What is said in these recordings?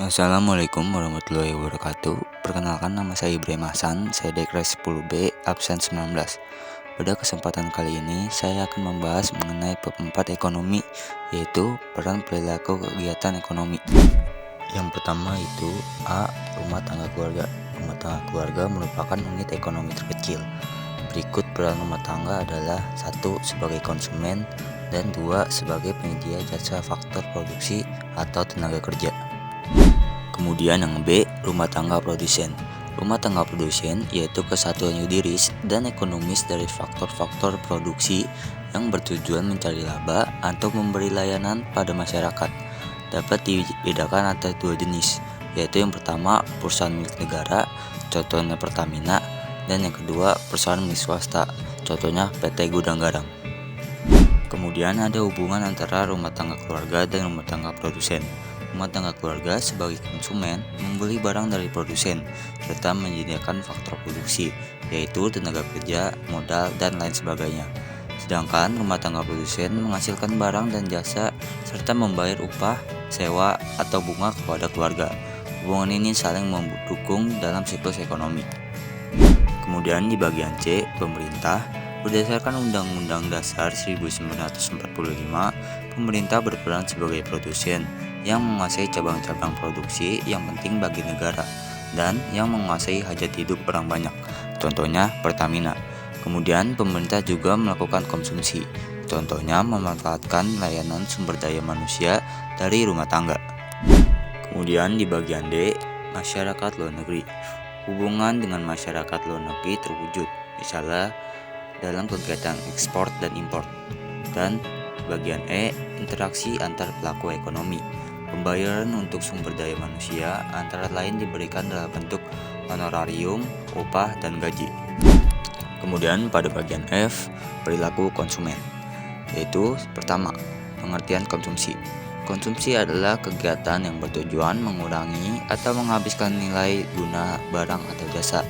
Assalamualaikum warahmatullahi wabarakatuh. Perkenalkan, nama saya Ibrahim Hasan, saya Dekres 10B, absen 19. Pada kesempatan kali ini saya akan membahas mengenai bab 4 ekonomi, yaitu peran perilaku kegiatan ekonomi. Yang pertama itu A. Rumah tangga keluarga. Rumah tangga keluarga merupakan unit ekonomi terkecil. Berikut peran rumah tangga adalah 1. Sebagai konsumen, dan 2. Sebagai penyedia jasa faktor produksi atau tenaga kerja. Kemudian yang B, rumah tangga produsen. Rumah tangga produsen yaitu kesatuan yuridis dan ekonomis dari faktor-faktor produksi yang bertujuan mencari laba atau memberi layanan pada masyarakat. Dapat dibedakan antara dua jenis, yaitu yang pertama perusahaan milik negara, contohnya Pertamina, dan yang kedua perusahaan milik swasta, contohnya PT Gudang Garam. Kemudian ada hubungan antara rumah tangga keluarga dan rumah tangga produsen. Rumah tangga keluarga sebagai konsumen membeli barang dari produsen serta menyediakan faktor produksi, yaitu tenaga kerja, modal, dan lain sebagainya. Sedangkan rumah tangga produsen menghasilkan barang dan jasa serta membayar upah, sewa, atau bunga kepada keluarga. Hubungan ini saling mendukung dalam siklus ekonomi. Kemudian di bagian C, pemerintah. Berdasarkan Undang-Undang Dasar 1945, pemerintah berperan sebagai produsen yang menguasai cabang-cabang produksi yang penting bagi negara dan yang menguasai hajat hidup orang banyak, contohnya Pertamina. Kemudian pemerintah juga melakukan konsumsi, contohnya memanfaatkan layanan sumber daya manusia dari rumah tangga. Kemudian di bagian D, masyarakat luar negeri. Hubungan dengan masyarakat luar negeri terwujud, misalnya dalam kegiatan ekspor dan impor. Dan bagian E, interaksi antar pelaku ekonomi. Pembayaran untuk sumber daya manusia antara lain diberikan dalam bentuk honorarium, upah, dan gaji. Kemudian pada bagian F, perilaku konsumen, yaitu pertama, pengertian konsumsi. Konsumsi adalah kegiatan yang bertujuan mengurangi atau menghabiskan nilai guna barang atau jasa.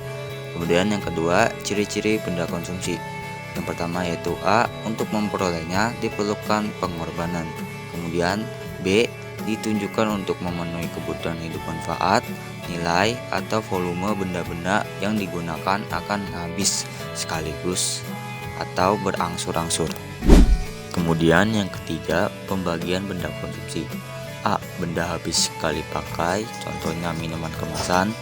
Kemudian yang kedua, ciri-ciri benda konsumsi. Yang pertama yaitu A, untuk memperolehnya diperlukan pengorbanan. Kemudian B, ditunjukkan untuk memenuhi kebutuhan hidup manfaat, nilai, atau volume benda-benda yang digunakan akan habis sekaligus atau berangsur-angsur. Kemudian yang ketiga, pembagian benda konsumsi. A, benda habis sekali pakai, contohnya minuman kemasan.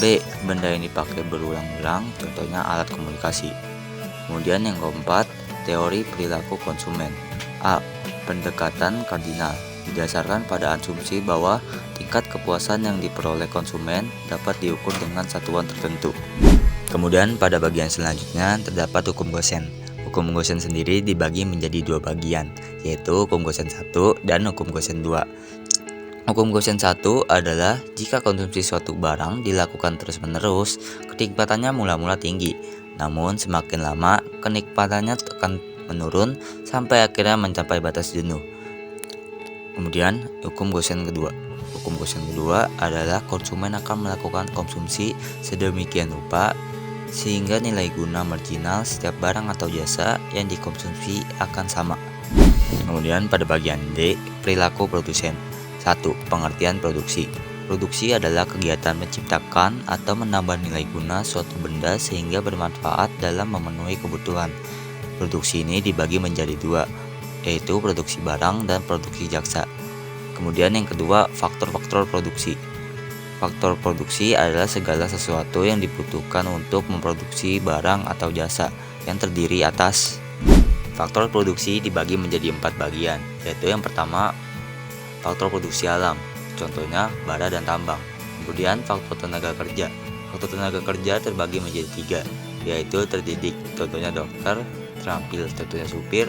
B, benda yang dipakai berulang-ulang, contohnya alat komunikasi. Kemudian yang keempat, teori perilaku konsumen. A, pendekatan kardinal. Didasarkan pada asumsi bahwa tingkat kepuasan yang diperoleh konsumen dapat diukur dengan satuan tertentu. Kemudian pada bagian selanjutnya terdapat hukum Gosen. Hukum Gosen sendiri dibagi menjadi dua bagian, yaitu hukum Gosen 1 dan hukum Gosen 2. Hukum Gosen 1 adalah jika konsumsi suatu barang dilakukan terus-menerus, kenikmatannya mula-mula tinggi. Namun semakin lama kenikmatannya akan menurun sampai akhirnya mencapai batas jenuh. Kemudian hukum Gosen kedua. Hukum Gosen kedua adalah konsumen akan melakukan konsumsi sedemikian rupa sehingga nilai guna marginal setiap barang atau jasa yang dikonsumsi akan sama. Kemudian pada bagian D, perilaku produsen. 1. Pengertian produksi. Produksi adalah kegiatan menciptakan atau menambah nilai guna suatu benda sehingga bermanfaat dalam memenuhi kebutuhan. Produksi ini dibagi menjadi dua, yaitu produksi barang dan produksi jasa. Kemudian yang kedua, faktor-faktor produksi. Faktor produksi adalah segala sesuatu yang dibutuhkan untuk memproduksi barang atau jasa yang terdiri atas. Faktor produksi dibagi menjadi 4 bagian, yaitu yang pertama, faktor produksi alam, contohnya bara dan tambang. Kemudian faktor tenaga kerja. Faktor tenaga kerja terbagi menjadi 3, yaitu terdidik, contohnya dokter, terampil, contohnya supir,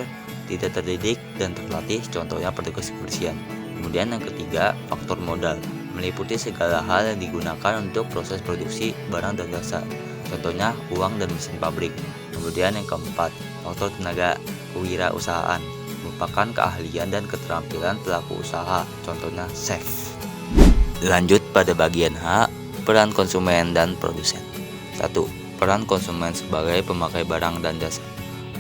tidak terdidik dan terlatih, contohnya petugas kebersihan. Kemudian yang ketiga, faktor modal, meliputi segala hal yang digunakan untuk proses produksi barang dan jasa, contohnya uang dan mesin pabrik. Kemudian yang keempat, faktor tenaga kewirausahaan, merupakan keahlian dan keterampilan pelaku usaha, contohnya chef. Lanjut pada bagian H, peran konsumen dan produsen. 1. Peran konsumen sebagai pemakai barang dan jasa.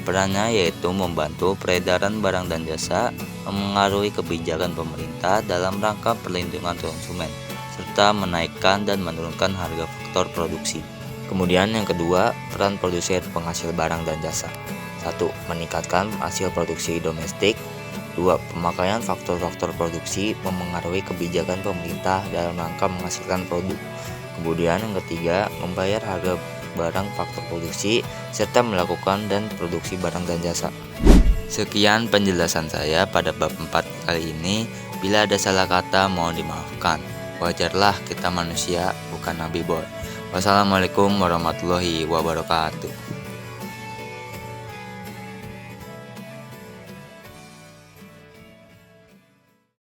Perannya yaitu membantu peredaran barang dan jasa, memengaruhi kebijakan pemerintah dalam rangka perlindungan konsumen, serta menaikkan dan menurunkan harga faktor produksi. Kemudian yang kedua, peran produsen penghasil barang dan jasa. 1. Meningkatkan hasil produksi domestik. 2. Pemakaian faktor-faktor produksi memengaruhi kebijakan pemerintah dalam rangka menghasilkan produk. Kemudian yang ketiga, membayar harga barang faktor produksi serta melakukan dan produksi barang dan jasa. Sekian penjelasan saya pada bab 4 kali ini. Bila ada salah kata mohon dimaafkan. Wajarlah kita manusia, bukan Nabi Boy. Wassalamualaikum warahmatullahi wabarakatuh.